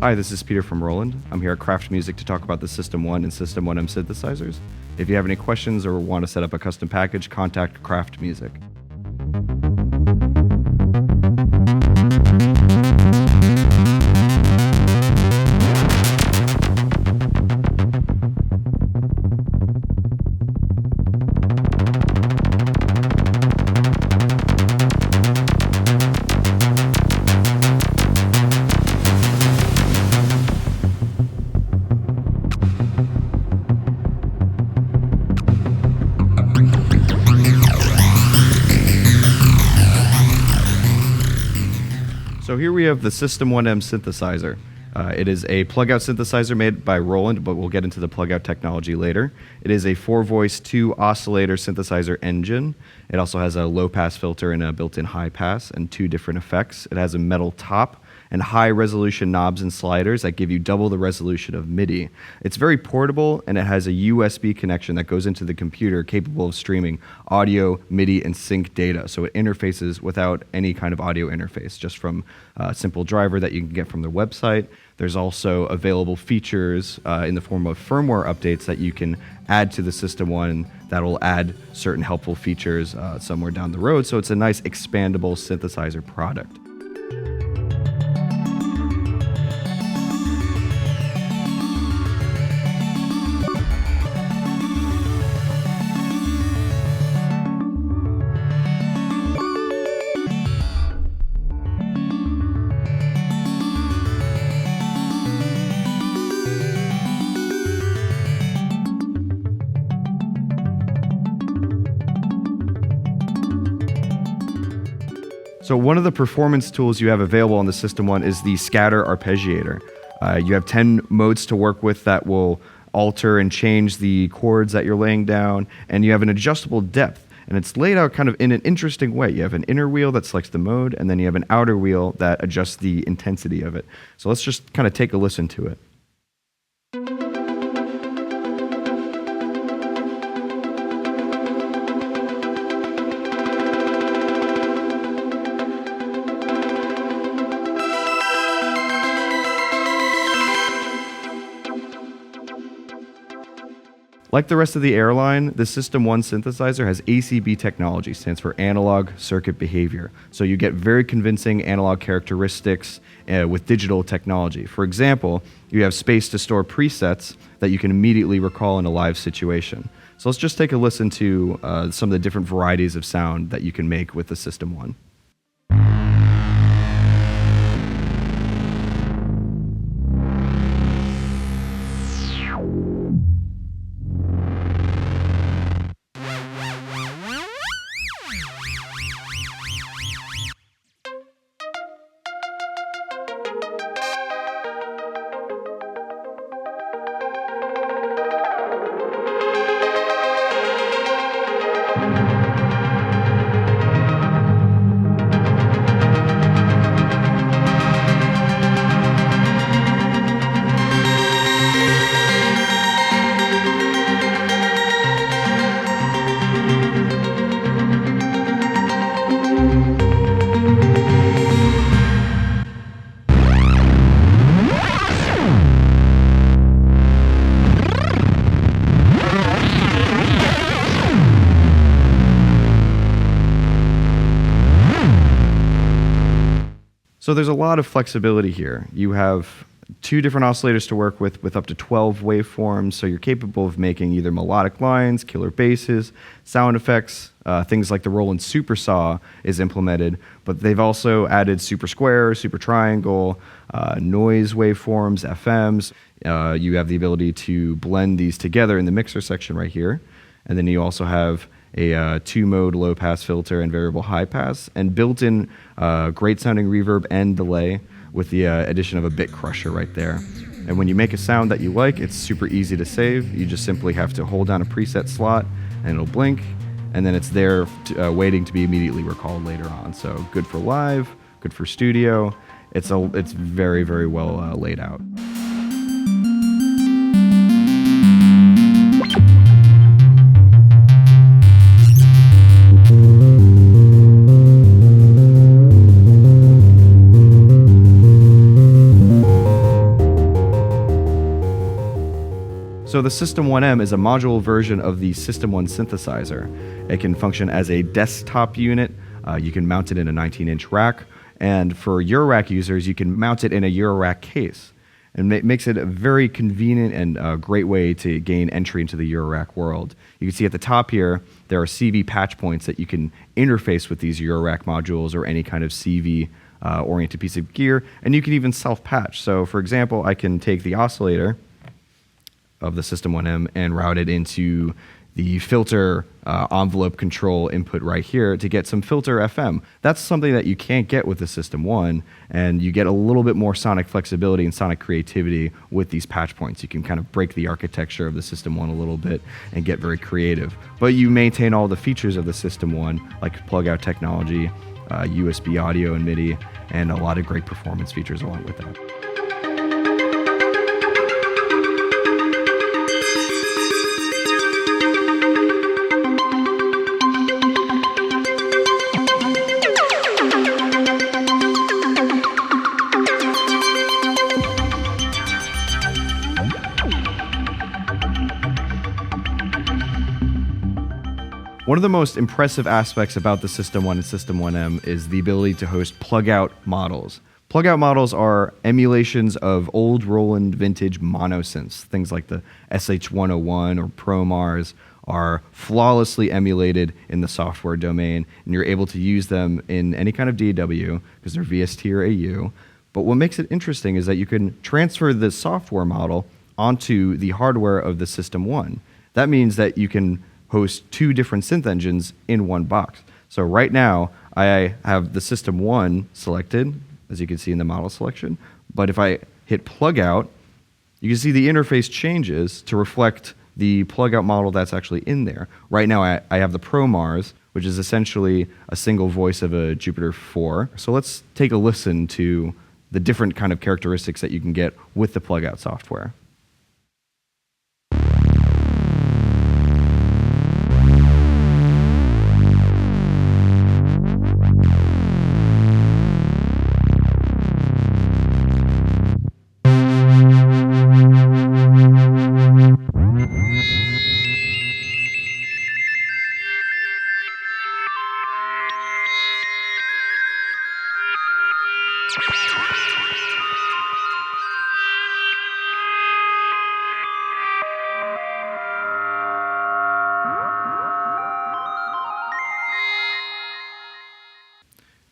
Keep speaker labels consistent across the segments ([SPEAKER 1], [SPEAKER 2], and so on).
[SPEAKER 1] Hi, this is Peter from Roland. I'm here at Kraft Music to talk about the System-1 and System1M synthesizers. If you have any questions or want to set up a custom package, contact Kraft Music. So here we have the System1M synthesizer. It is a Plugout synthesizer made by Roland, but we'll get into the Plugout technology later. It is a 4-voice, 2-oscillator synthesizer engine. It also has a low-pass filter and a built-in high-pass and 2 different effects. It has a metal top and high-resolution knobs and sliders that give you double the resolution of MIDI. It's very portable, and it has a USB connection that goes into the computer capable of streaming audio, MIDI, and sync data. So it interfaces without any kind of audio interface, just from a simple driver that you can get from their website. There's also available features in the form of firmware updates that you can add to the System1 that will add certain helpful features somewhere down the road. So it's a nice expandable synthesizer product. So one of the performance tools you have available on the System1 is the Scatter Arpeggiator. You have 10 modes to work with that will alter and change the chords that you're laying down, and you have an adjustable depth, and it's laid out kind of in an interesting way. You have an inner wheel that selects the mode, and then you have an outer wheel that adjusts the intensity of it. So let's just kind of take a listen to it. Like the rest of the AIRA line, the System1 synthesizer has ACB technology, stands for analog circuit behavior. So you get very convincing analog characteristics with digital technology. For example, you have space to store presets that you can immediately recall in a live situation. So let's just take a listen to some of the different varieties of sound that you can make with the System1. So there's a lot of flexibility here. You have 2 different oscillators to work with up to 12 waveforms, so you're capable of making either melodic lines, killer basses, sound effects, things like the Roland Super Saw is implemented, but they've also added super square, super triangle, noise waveforms, FMs. You have the ability to blend these together in the mixer section right here, and then you also have a 2-mode low-pass filter and variable high-pass, and built-in great-sounding reverb and delay with the addition of a bit crusher right there. And when you make a sound that you like, it's super easy to save. You just simply have to hold down a preset slot, and it'll blink, and then it's there waiting to be immediately recalled later on. So good for live, good for studio. It's very, very well laid out. So the System1M is a module version of the System1 synthesizer. It can function as a desktop unit. You can mount it in a 19-inch rack. And for Eurorack users, you can mount it in a Eurorack case. And it makes it a very convenient and great way to gain entry into the Eurorack world. You can see at the top here, there are CV patch points that you can interface with these Eurorack modules or any kind of CV oriented piece of gear, and you can even self-patch. So for example, I can take the oscillator of the System1M and route it into the filter envelope control input right here to get some filter FM. That's something that you can't get with the System1, and you get a little bit more sonic flexibility and sonic creativity with these patch points. You can kind of break the architecture of the System1 a little bit and get very creative. But you maintain all the features of the System1, like plug-out technology, USB audio and MIDI, and a lot of great performance features along with that. One of the most impressive aspects about the System1 and System1M is the ability to host Plugout Models. Plugout Models are emulations of old Roland vintage monosynths. Things like the SH-101 or ProMars are flawlessly emulated in the software domain, and you're able to use them in any kind of DAW because they're VST or AU. But what makes it interesting is that you can transfer the software model onto the hardware of the System1. That means that you can host two different synth engines in one box. So right now, I have the System1 selected, as you can see in the model selection. But if I hit plug out, you can see the interface changes to reflect the plug out model that's actually in there. Right now, I have the ProMars, which is essentially a single voice of a Jupiter 4. So let's take a listen to the different kind of characteristics that you can get with the plug out software.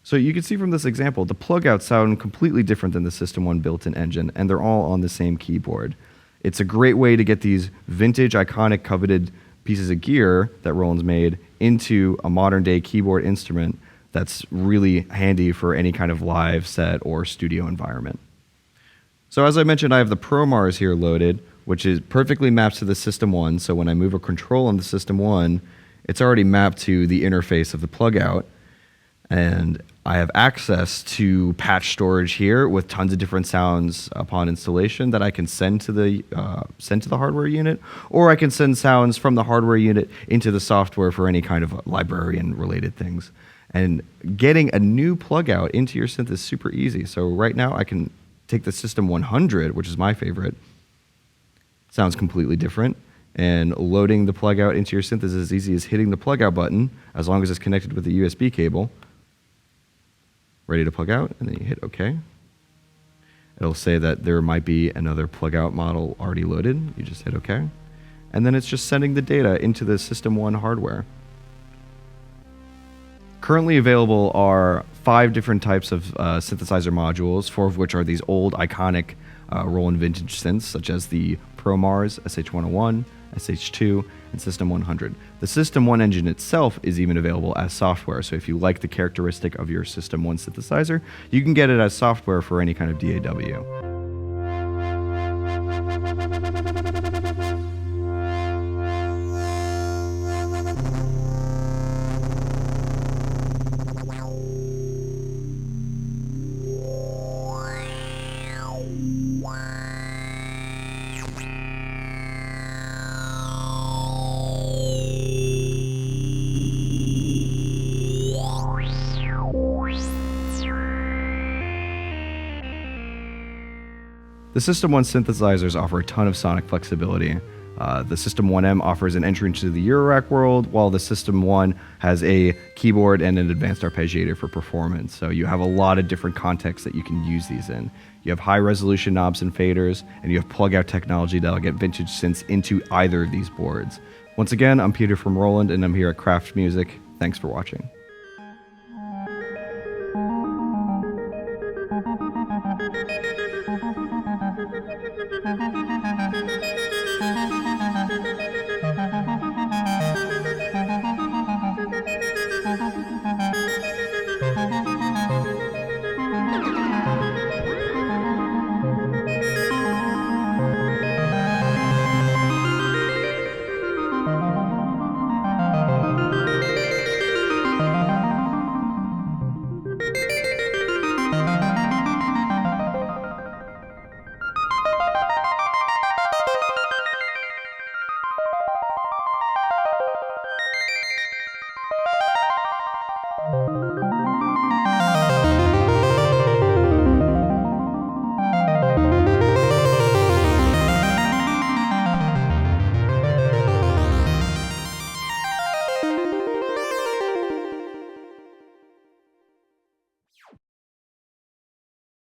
[SPEAKER 1] So you can see from this example, the plug-outs sound completely different than the System1 built-in engine, and they're all on the same keyboard. It's a great way to get these vintage, iconic, coveted pieces of gear that Roland's made into a modern-day keyboard instrument that's really handy for any kind of live set or studio environment. So as I mentioned, I have the ProMars here loaded, which is perfectly mapped to the System1. So when I move a control on the System1, it's already mapped to the interface of the plug-out. And I have access to patch storage here with tons of different sounds upon installation that I can send to the hardware unit, or I can send sounds from the hardware unit into the software for any kind of librarian-related things. And getting a new plug-out into your synth is super easy. So right now I can take the System100, which is my favorite. Sounds completely different. And loading the plug-out into your synth is as easy as hitting the plug-out button, as long as it's connected with the USB cable. Ready to plug out, and then you hit OK. It'll say that there might be another plug-out model already loaded. You just hit OK. And then it's just sending the data into the System1 hardware. Currently available are 5 different types of synthesizer modules, 4 of which are these old, iconic Roland vintage synths, such as the ProMars, SH-101, SH2, and System100. The System1 engine itself is even available as software, so if you like the characteristic of your System1 synthesizer, you can get it as software for any kind of DAW. The System1 synthesizers offer a ton of sonic flexibility. The System1M offers an entry into the Eurorack world, while the System1 has a keyboard and an advanced arpeggiator for performance. So you have a lot of different contexts that you can use these in. You have high-resolution knobs and faders, and you have plug-out technology that'll get vintage synths into either of these boards. Once again, I'm Peter from Roland, and I'm here at Kraft Music. Thanks for watching.